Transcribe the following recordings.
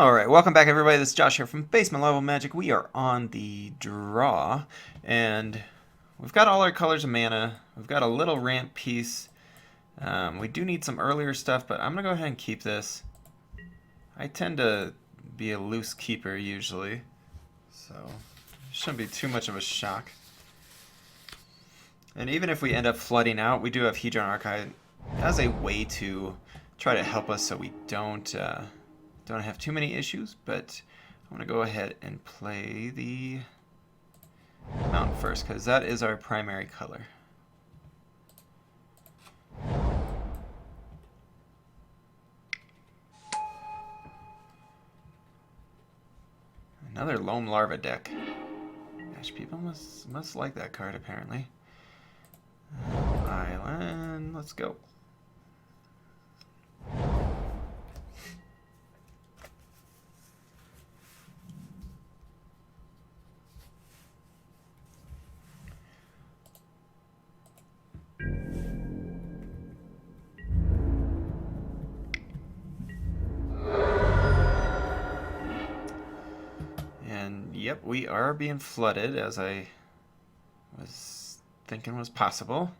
Alright, welcome back everybody. This is Josh here from Basement Level Magic. We are on the draw, and we've got all our colors of mana. We've got a little ramp piece. We do need some earlier stuff, but I'm going to go ahead and keep this. I tend to be a loose keeper usually, so it shouldn't be too much of a shock. And even if we end up flooding out, we do have Hedron Archive as a way to try to help us so we don't have too many issues, but I'm going to go ahead and play the mountain first because that is our primary color. Another Lone Larva deck. Gosh, people must like that card apparently. Island, let's go. Yep, we are being flooded, as I was thinking was possible.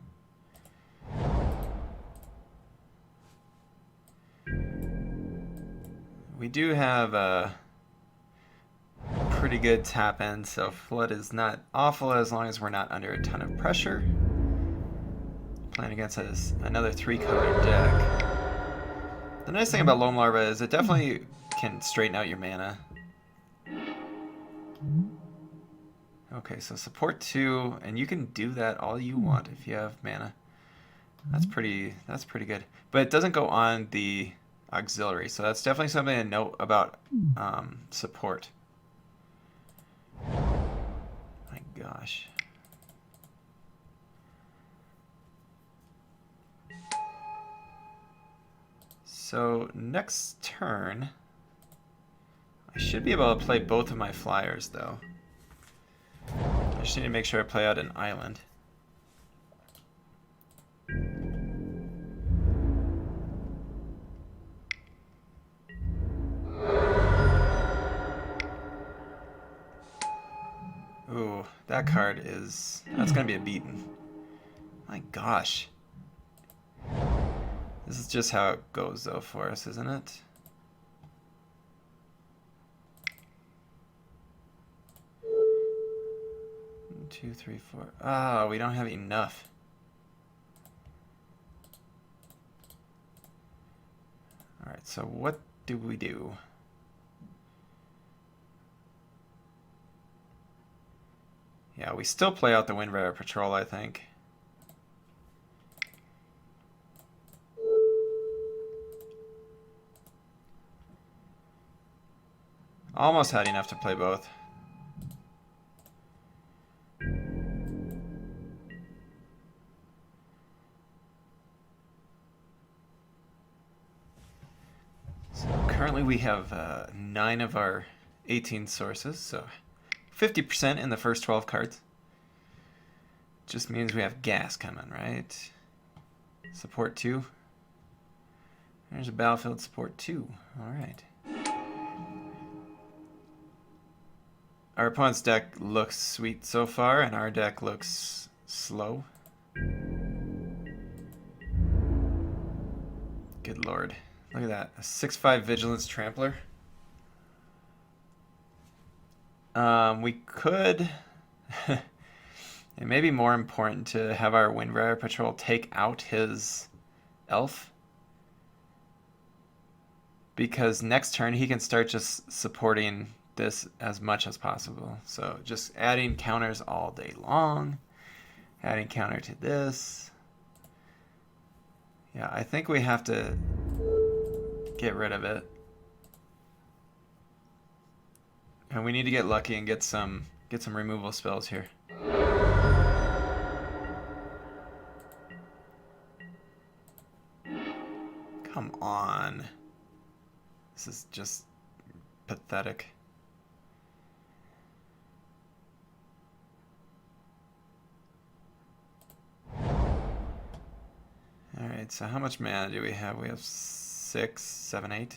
We do have a pretty good tap end, so flood is not awful as long as we're not under a ton of pressure. Playing against another 3-color deck. The nice thing about Lone Larva is it definitely can straighten out your mana. Okay, so support 2, and you can do that all you want if you have mana. That's pretty good. But it doesn't go on the auxiliary, so that's definitely something to note about support. My gosh. So next turn, I should be able to play both of my flyers though. I just need to make sure I play out an island. Ooh, that card that's gonna be a beaten. My gosh. This is just how it goes though for us, isn't it? Two, three, four. Ah, we don't have enough. Alright, so what do we do? Yeah, we still play out the Windrider Patrol, I think. Almost had enough to play both. Currently we have 9 of our 18 sources, so 50% in the first 12 cards. Just means we have gas coming, right? Support 2. There's a battlefield support 2. Alright. Our opponent's deck looks sweet so far, and our deck looks slow. Good lord. Look at that. A 6/5 Vigilance Trampler. We could... It may be more important to have our Windrider Patrol take out his elf. Because next turn he can start just supporting this as much as possible. So just adding counters all day long. Adding counter to this. Yeah, I think we have to get rid of it. And we need to get lucky and get some removal spells here. Come on. This is just pathetic. Alright, so how much mana do we have? We have 6, 7, 8.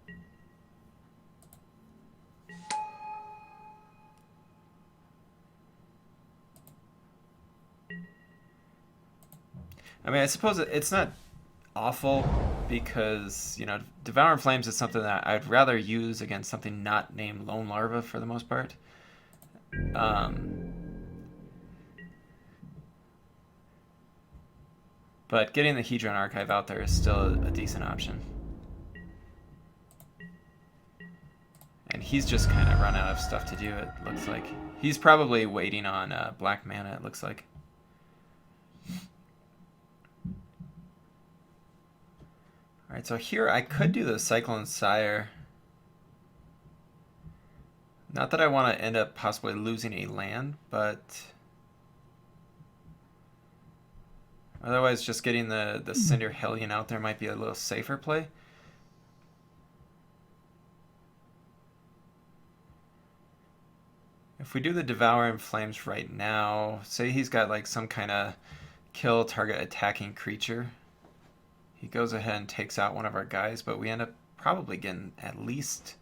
I mean, I suppose it's not awful because, you know, Devouring Flames is something that I'd rather use against something not named Lone Larva for the most part. But getting the Hedron Archive out there is still a decent option. And he's just kind of run out of stuff to do, it looks like. He's probably waiting on black mana, it looks like. Alright, so here I could do the Cyclone Sire. Not that I want to end up possibly losing a land, but otherwise just getting the Cinder Hellion out there might be a little safer play. If we do the Devouring Flames right now, say he's got like some kind of kill target attacking creature. He goes ahead and takes out one of our guys, but we end up probably getting at least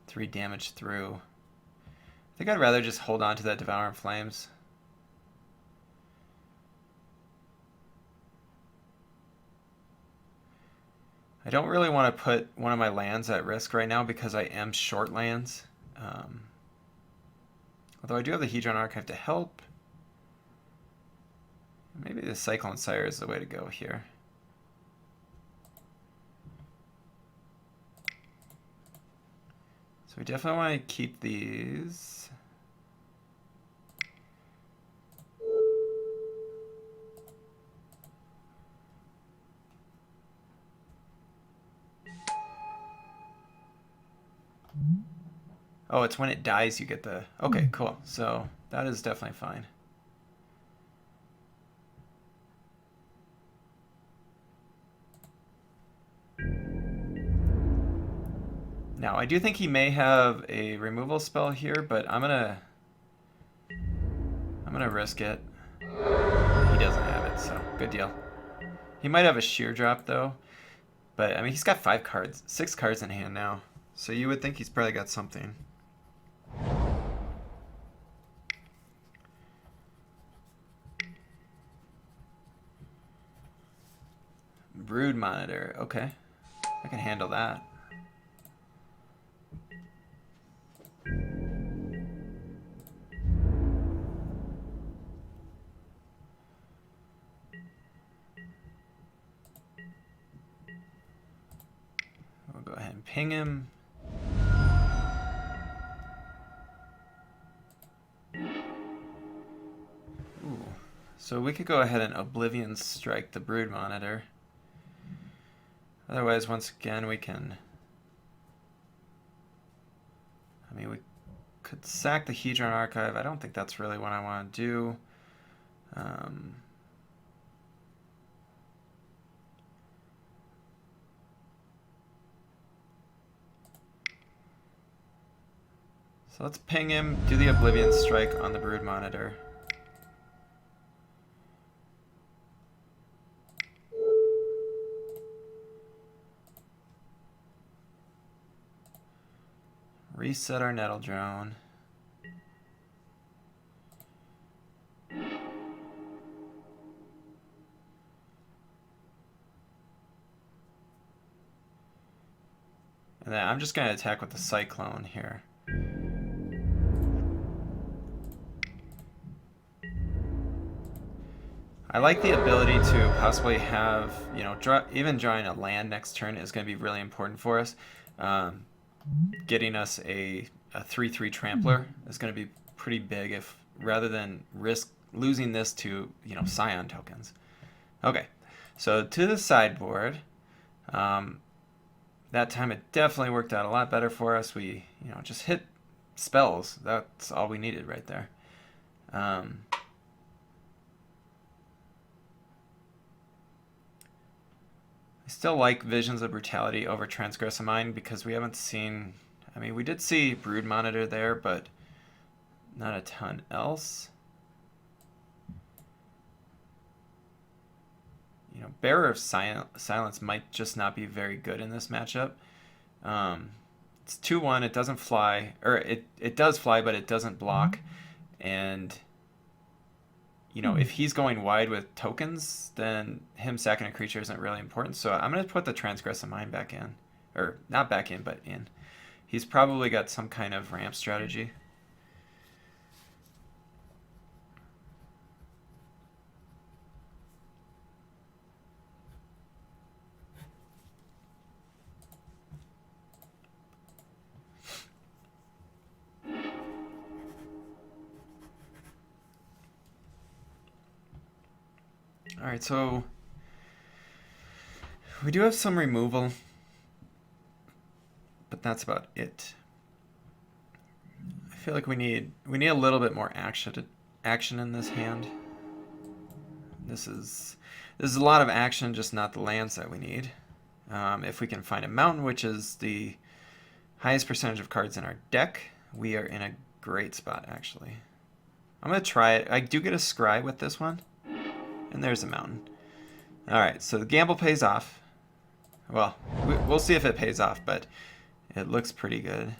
3 damage through. I think I'd rather just hold on to that Devouring Flames. I don't really want to put one of my lands at risk right now because I am short lands. Although I do have the Hedron Archive to help. Maybe the Cyclone Sire is the way to go here. So we definitely want to keep these. Oh, it's when it dies you get the... Okay, cool. So that is definitely fine. Now, I do think he may have a removal spell here, but I'm gonna risk it. He doesn't have it, so good deal. He might have a sheer drop though, but I mean he's got 6 cards in hand now, so you would think he's probably got something. Brood Monitor, okay, I can handle that. We'll go ahead and ping him. Ooh. So we could go ahead and Oblivion Strike the Brood Monitor. Otherwise, once again, we can... I mean, we could sack the Hedron Archive. I don't think that's really what I want to do. So let's ping him, do the Oblivion Strike on the Brood Monitor. Reset our Nettle Drone. And then I'm just going to attack with the Cyclone here. I like the ability to possibly have, you know, even drawing a land next turn is going to be really important for us. Getting us a 3/3 Trampler is going to be pretty big if rather than risk losing this to, you know, Scion tokens. Okay, so to the sideboard. That time it definitely worked out a lot better for us. We, you know, just hit spells. That's all we needed right there. I still like Visions of Brutality over Transgressive Mind because we haven't seen... I mean, we did see Brood Monitor there, but not a ton else. You know, Bearer of Silence might just not be very good in this matchup. It's 2/1, it doesn't fly, or it does fly, but it doesn't block. And, you know, if he's going wide with tokens, then him sacking a creature isn't really important. So I'm going to put the Transgressive Mind back in. Or not back in, but in. He's probably got some kind of ramp strategy. Alright, so we do have some removal, but that's about it. I feel like we need a little bit more action in this hand. This is a lot of action, just not the lands that we need. If we can find a mountain, which is the highest percentage of cards in our deck, we are in a great spot, actually. I'm going to try it. I do get a scry with this one. And there's a mountain. Alright, so the gamble pays off. Well, we'll see if it pays off, but it looks pretty good.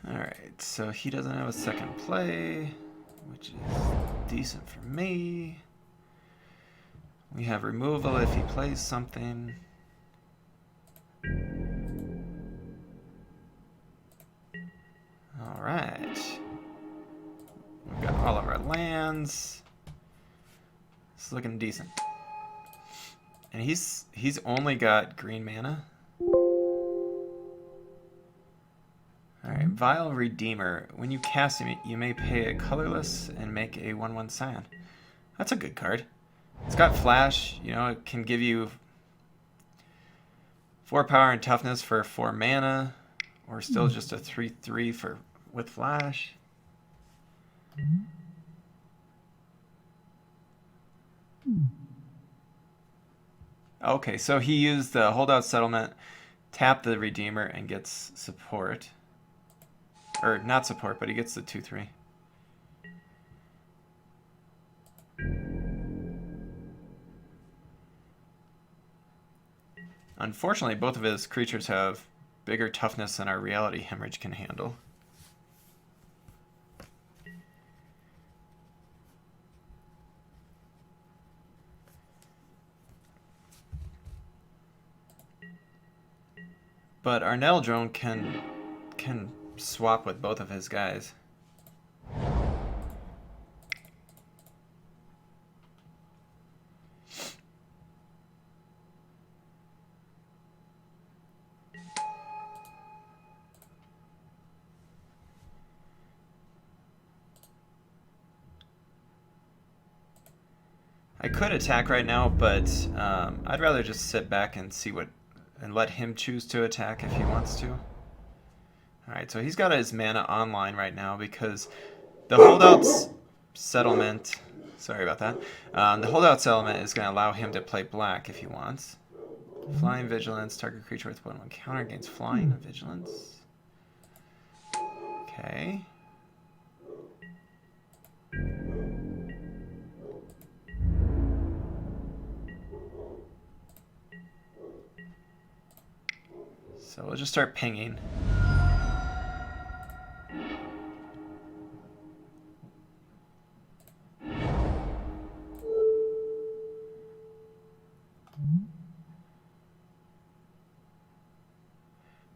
Alright, so he doesn't have a second play, which is decent for me. We have removal if he plays something. Alright. We've got all of our lands. It's looking decent. And he's only got green mana. Alright, Vile Redeemer. When you cast him, you may pay a colorless and make a 1/1 Scion. That's a good card. It's got flash, you know, it can give you 4 power and toughness for 4 mana, or still just a 3/3 with flash. Okay, so he used the holdout settlement, tap the Redeemer, and gets support. Or not support, but he gets the 2/3. Unfortunately, both of his creatures have bigger toughness than our Reality Hemorrhage can handle. But our Nettle Drone can swap with both of his guys. I could attack right now, but I'd rather just sit back and see and let him choose to attack if he wants to. Alright, so he's got his mana online right now because the holdouts settlement, sorry about that, the holdout settlement is going to allow him to play black if he wants. Flying Vigilance, target creature with 1/1 counter against Flying Vigilance. Okay. So we'll just start pinging.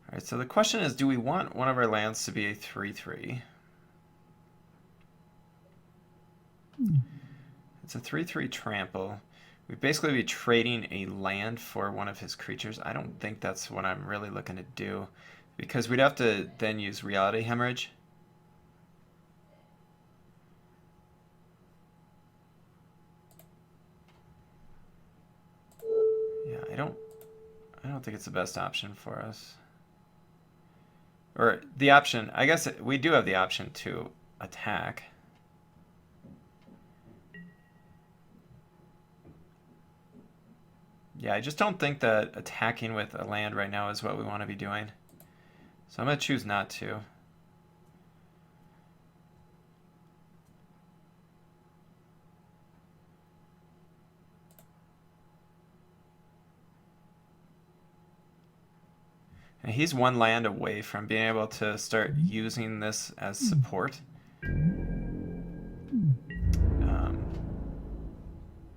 Alright, so the question is, do we want one of our lands to be a 3/3? It's a 3/3 trample. We'd basically be trading a land for one of his creatures. I don't think that's what I'm really looking to do, because we'd have to then use Reality Hemorrhage. Yeah, I don't think it's the best option for us. Or the option, I guess we do have the option to attack. Yeah, I just don't think that attacking with a land right now is what we want to be doing. So I'm going to choose not to. And he's one land away from being able to start using this as support.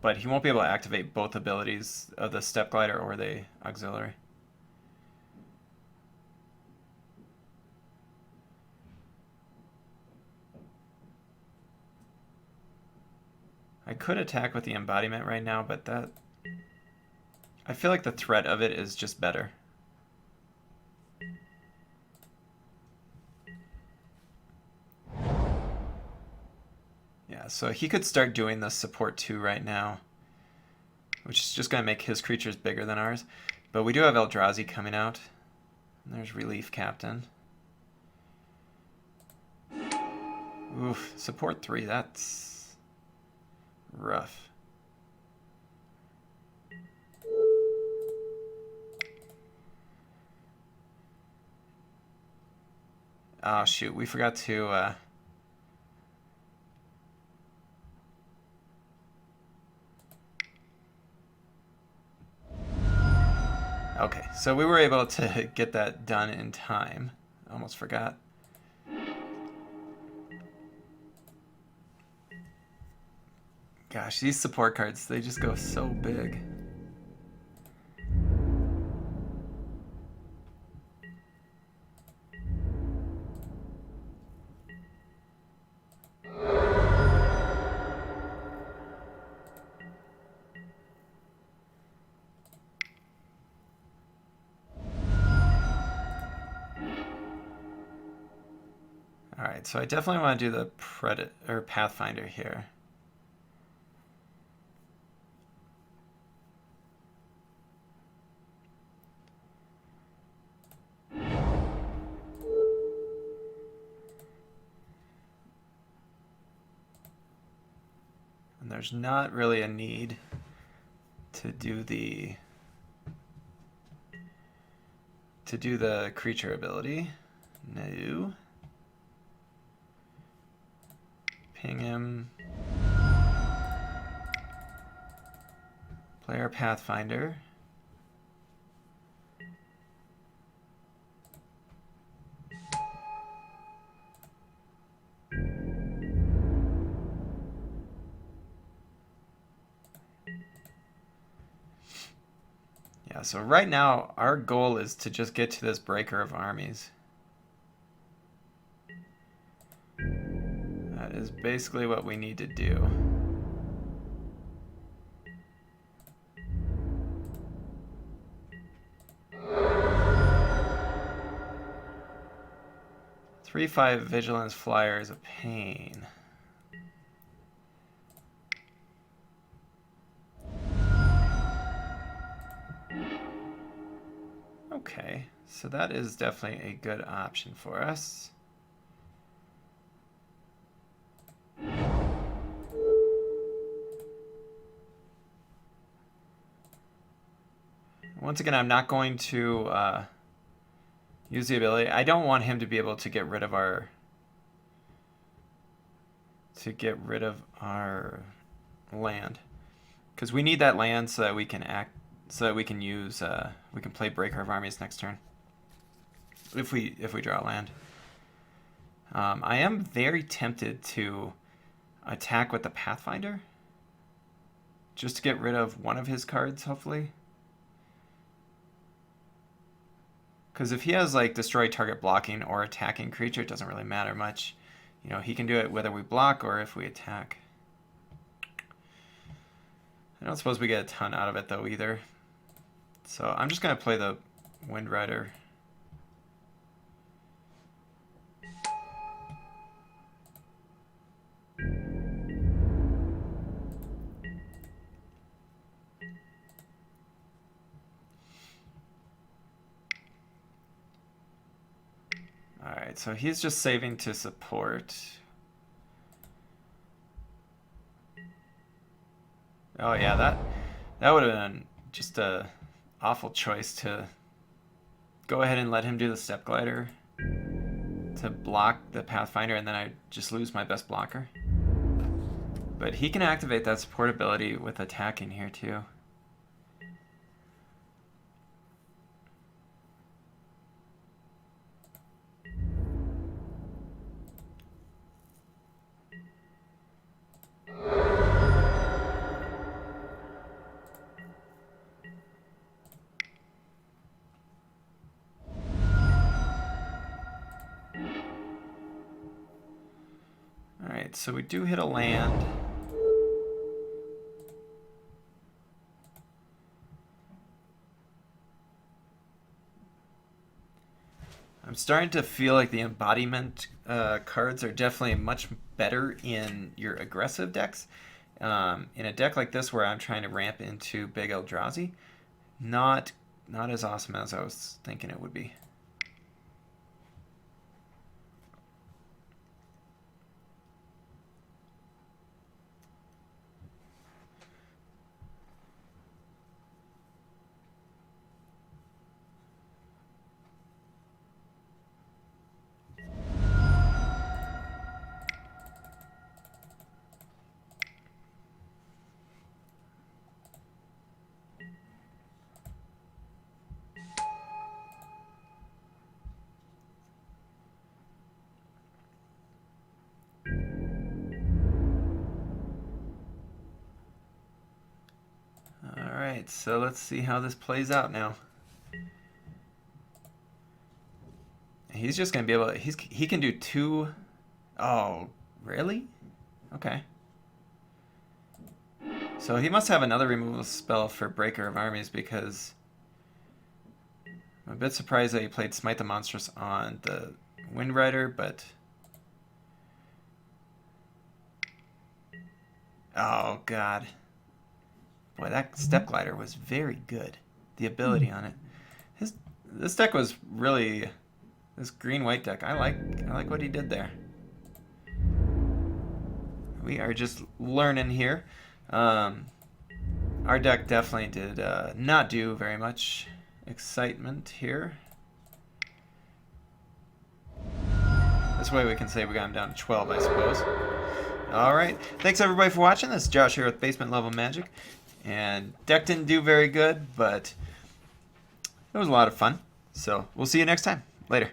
But he won't be able to activate both abilities of the Step Glider or the Auxiliary. I could attack with the Embodiment right now, but that... I feel like the threat of it is just better. Yeah, so he could start doing the support 2 right now, which is just going to make his creatures bigger than ours. But we do have Eldrazi coming out. And there's Relief Captain. Oof, support 3, that's rough. Oh shoot, we forgot to okay, so we were able to get that done in time. Almost forgot. Gosh, these support cards, they just go so big. Alright, so I definitely want to do the Pathfinder here. And there's not really a need to do the creature ability. No. Ping him. Player Pathfinder. Yeah, so right now our goal is to just get to this Breaker of Armies. That is basically what we need to do. Three 5 Vigilance Flyer is a pain. Okay, so that is definitely a good option for us. Once again, I'm not going to use the ability. I don't want him to be able to get rid of our land, because we need that land so that we can we can play Breaker of Armies next turn if we draw land. I am very tempted to attack with the Pathfinder just to get rid of one of his cards, hopefully. Because if he has like destroy target blocking or attacking creature, it doesn't really matter much. You know, he can do it whether we block or if we attack. I don't suppose we get a ton out of it though either. So I'm just going to play the Wind Rider. Alright, so he's just saving to support. Oh yeah, that would have been just a awful choice to go ahead and let him do the Step Glider. to block the Pathfinder, and then I just lose my best blocker. But he can activate that support ability with attacking here too. Alright, so we do hit a land. I'm starting to feel like the embodiment cards are definitely much better in your aggressive decks. In a deck like this where I'm trying to ramp into Big Eldrazi, not as awesome as I was thinking it would be. Alright, so let's see how this plays out now. He's just going to be able to... He can do 2... Oh, really? Okay. So he must have another removal spell for Breaker of Armies, because I'm a bit surprised that he played Smite the Monstrous on the Wind Rider, but... Oh, God. Boy, that Step Glider was very good. The ability on it. This deck was really... This green-white deck, I like what he did there. We are just learning here. Our deck definitely did not do very much excitement here. This way we can say we got him down to 12, I suppose. Alright, thanks everybody for watching. This is Josh here with Basement Level Magic. And deck didn't do very good, but it was a lot of fun. So we'll see you next time. Later.